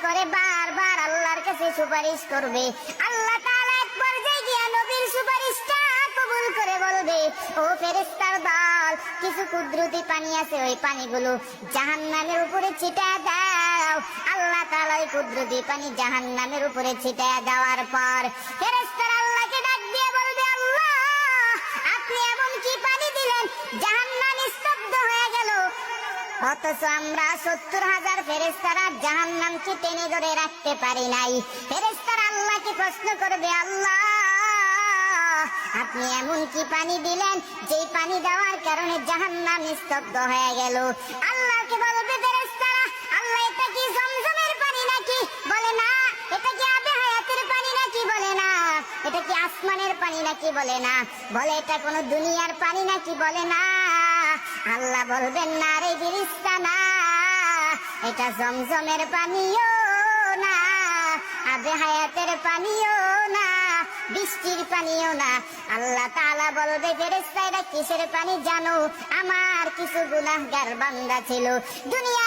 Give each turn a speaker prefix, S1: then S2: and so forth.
S1: করে বারবার আল্লাহর কাছে সুপারিশ করবে। আল্লাহ তাআলা এক পর্যায়ে গিয়ে নবীর সুপারিশটা কবুল করে বলবে, ও ফেরেশতার দল, কিছু কুদরতি পানি আছে, ওই পানিগুলো জাহান্নামের উপরে ছিটায় দাও। আল্লাহ তাআলা ওই কুদরতি পানি জাহান্নামের উপরে ছিটায় দেওয়ার পর ফেরেশতারা আল্লাহকে ডাক দিয়ে বলবে, আল্লাহ, আপনি এমন কি পানি দিলেন জাহান্নাম স্তব্ধ হয়ে গেল, অথচ আমরা 70,000 ফেরেশতারা জাহান্নামকে টেনে ধরে রাখতে পারি নাই। ফেরেশতারা আল্লাহকে প্রশ্ন করবে, আল্লাহ, আপনি এমন কি পানি দিলেন যেই পানি দেওয়ার কারণে জাহান্নাম স্তব্ধ হয়ে গেল? আল্লাহকে বলবে ফেরেশতারা, আল্লাহ, এটা কি জমজমের পানি নাকি? বলে না। এটা কি আবে হায়াতের পানি নাকি? বলে না। এটা কি আসমানের পানি নাকি? বলে না। বলে এটা কোন দুনিয়ার পানি নাকি? বলে না। আল্লাহ বলবেন, না রে ফেরেশতা, না, এটা জমজমের পানিও না, আবে হায়াতের পানিও না, বৃষ্টির পানিও না। আল্লাহ তাআলা বলবে, ফেরেশতা, এটা কিসের পানি জানো? আমার কিছু গুনাহগার বান্দা ছিল, দুনিয়া